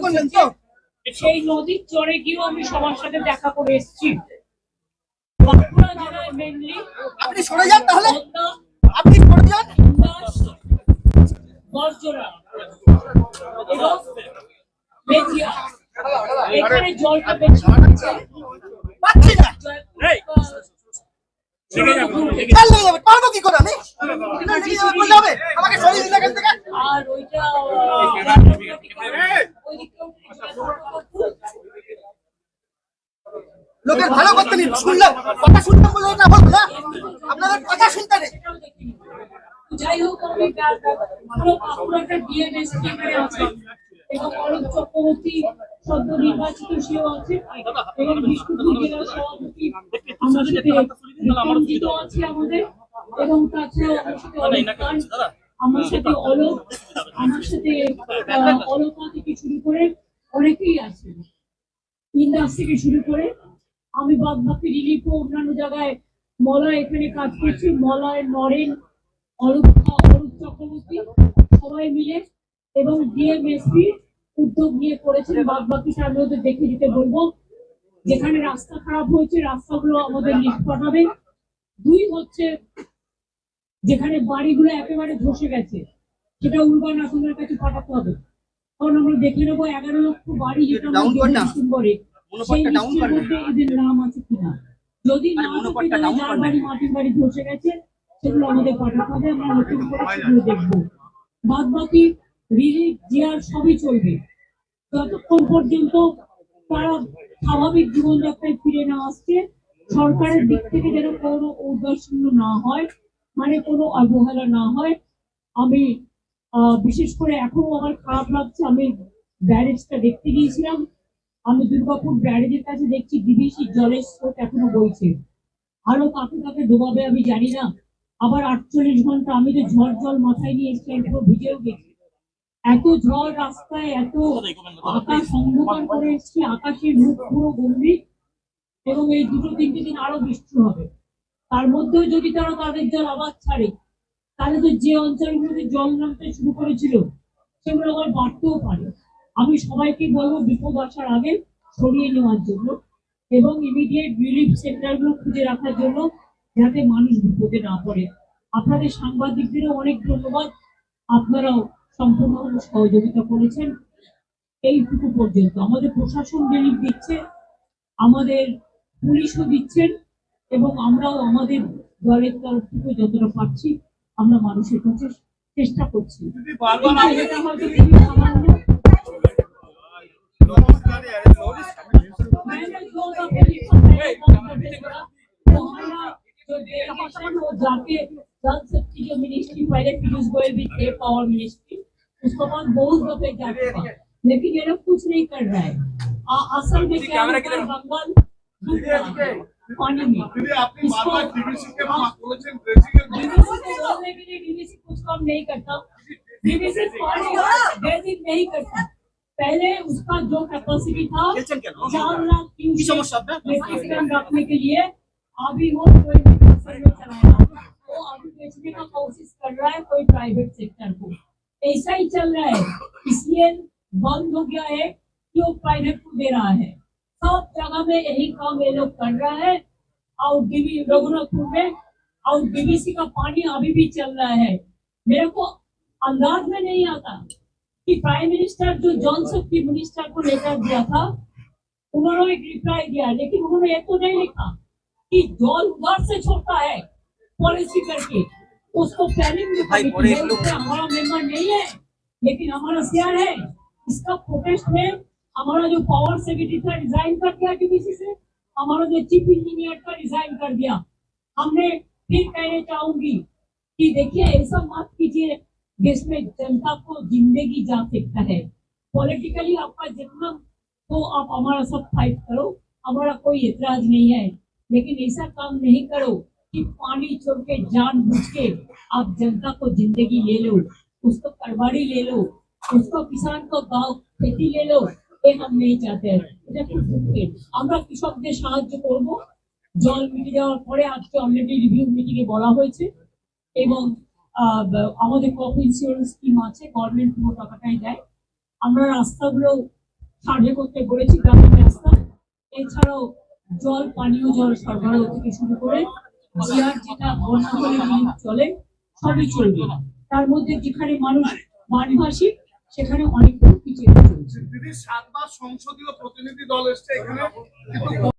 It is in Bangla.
করলেন তো? সেই নদীর চরে গিয়েও আমি সবার সাথে দেখা করে এসেছি। বাঁকুড়া জেলায় মেনলি আপনি সরে যান, তাহলে আপনি সরে যান। বর্জরা এবং মেজিয়া, এখানে জলটা বেশি পাচ্ছি না। পারবো কি করে আমি? আমাকে সরিয়ে দিন এখান থেকে। আর ওইটা লোকের ভালো করতে নিন, শুনলাম কথা শুনতাম বলে না বলবো না, আপনাদের কথা শুনতে নেই। যাই হোক, আমি বাঁকুড়াটা ডিএমএস এখানে আছে এবং অলোক চক্রবর্তী সদ্য নির্বাচিত সেও আছে এবং বিষ্ণুপুর জেলার সভাপতি আমার সাথে রঞ্জিত আছে আমাদের, এবং তাছাড়াও আমার সাথে অলোক, আমার সাথে অলকা থেকে শুরু করে অনেকেই আছে, ইন্দাস থেকে শুরু করে। আমি বাদ বাকি রিলিফ ও অন্যান্য জায়গায় মলয় এখানে কাজ করছি, মলয়, নরেন, অরূপ চক্রবর্তী সবাই মিলে এবং ডিএমএসপি উদ্যোগ নিয়ে করেছেন। বাদ বাকিটা আমি ওদের দেখে দিতে বলবো। যেখানে রাস্তা খারাপ হয়েছে রাস্তাগুলো আমাদের লিফট পাঠাবে। দুই হচ্ছে যেখানে বাড়িগুলো একেবারে ধসে গেছে সেটা উর্বান আসনের কাছে পাঠাতে হবে, কারণ আমরা দেখে নেবো 11 লক্ষ বাড়ি যেটা ডিসেম্বরে সেই লিস্টের মধ্যে এদের নাম আছে কিনা। যদি না থাকে, যার বাড়ি মাটির বাড়ি ধসে গেছে সেগুলো আমাদের পাঠাতে হবে, আমরা নতুন করে সেগুলো দেখবো। বাদ বাকি রিলিফ জিয়ার সবই চলবে যতক্ষণ পর্যন্ত তারা স্বাভাবিক জীবনযাত্রায় ফিরে না আসছে। সরকারের দিক থেকে যেন কোনো ঔদাসীন্য না হয়, মানে কোনো অবহেলা না হয়। আমি বিশেষ করে এখনো আমার খারাপ লাগছে, আমি ব্যারেজটা দেখতে গিয়েছিলাম, আমি দুর্গাপুর ব্যারেজের কাছে দেখছি ডিবিসি জলের স্রোত এখনো বইছে। আরো কাকে কাকে ডোবাবে আমি জানি না। আবার 48 ঘন্টা আমি তো ঝড় জল মাথায় নিয়ে এসে পুরো ভিজেও গেছি। এত ঝড় রাস্তায়, এত আকাশ অন্ধকার করে এসছি, আকাশের মুখ পুরো গম্ভীর, এবং এই 2-3 দিন আরো বৃষ্টি হবে। তার মধ্যেও যদি তারা তাদের জল আবার ছাড়ে, তাহলে তো যে অঞ্চলগুলোতে জল নামতে শুরু করেছিল সেগুলো আবার বাড়তেও পারে। আমি সবাইকে বলবো বিপদ আসার আগে সরিয়ে নেওয়ার জন্য এবং ইমিডিয়েট রিলিফ সেন্টারগুলো খুঁজে রাখার জন্য, যাতে মানুষ বিপদে না পড়ে। আপনাদের সাংবাদিকদেরও অনেক ধন্যবাদ, আপনারাও সম্পূর্ণভাবে সহযোগিতা করেছেন। এইটুকু পর্যন্ত আমাদের প্রশাসন রিলিফ দিচ্ছে, আমাদের পুলিশও দিচ্ছেন, এবং আমরাও আমাদের দলের তরফ থেকে যতটা পারছি আমরা মানুষের কাছে চেষ্টা করছি। जाके जल शक्ति जो मिनिस्ट्री पहले पीयूष गोयल भी थे, पावर मिनिस्ट्री, उसके बाद बहुत दफे जा चुका, लेकिन ये लोग कुछ नहीं कर रहा है। असल में क्या होता है, बंगाल पानी में डीवीसी कुछ काम नहीं करता, डीवीसी पानी ड्रेजिंग नहीं करता। पहले उसका जो कैपेसिटी था 4 लाख क्यूसेक रखने के लिए, अभी वो चलाएगा, वो अभी बेचने का कोशिश कर रहा है कोई प्राइवेट सेक्टर को। ऐसा ही चल रहा है, इसलिए बंद हो गया है कि वो प्राइवेट को दे रहा है। सब जगह में यही काम ये लोग कर रहा है। और रघुनाथपुर में और डीवीसी का पानी अभी भी चल रहा है। मेरे को अंदाज में नहीं आता कि प्राइम मिनिस्टर जो जल शक्ति मिनिस्टर को लेटर दिया था, उन्होंने एक रिप्लाई दिया, लेकिन उन्होंने ये तो नहीं लिखा कि जल उधर से छोड़ता है पॉलिसी करके, उसको प्लानिंग हमारा मेंबर नहीं है, लेकिन हमारा शेयर है। इसका प्रोटेस्ट में हमारा जो पावर सेक्रेटरी था रिजाइन कर दिया डीवीसी से, हमारा जो चीफ इंजीनियर था रिजाइन कर दिया। हमने फिर कहने चाहूंगी कि देखिए ऐसा मत कीजिए, देश में जनता को जिंदगी जा सकता है। पॉलिटिकली आपका जितना तो आप हमारा सब फाइट करो, हमारा कोई एतराज नहीं है, लेकिन ऐसा काम नहीं करो कि पानी छोड़ के जानबूझ के आप जनता को जिंदगी ले लो, उसको करवाड़ी ले लो, उसको किसान को गाँव खेती ले लो। ये हम नहीं चाहते हैं। আমরা কৃষকদের সাহায্য করব। জল মিটে যাওয়ার পরে আজকে অলরেডি রিভিউ মিটিংয়ে বলা হয়েছে, এবং আমাদের ক্রপ ইন্স্যুরেন্স স্কিম আছে, গভর্নমেন্ট পুরো টাকাটাই দেয়। আমরা রাস্তাগুলো সার্ভে করতে বলেছি গ্রামীণ রাস্তা। এছাড়াও জল, পানীয় জল সরবরাহ থেকে শুরু করে জিআর যেটা বন্যা হলে রিলিফ চলে সবই চলবে। তার মধ্যে যেখানে মানুষ বানভাসী সেখানে অনেক পিছিয়ে চলছে। দিদি 7 বার সংসদীয় প্রতিনিধি দল এসছে এখানে, কিন্তু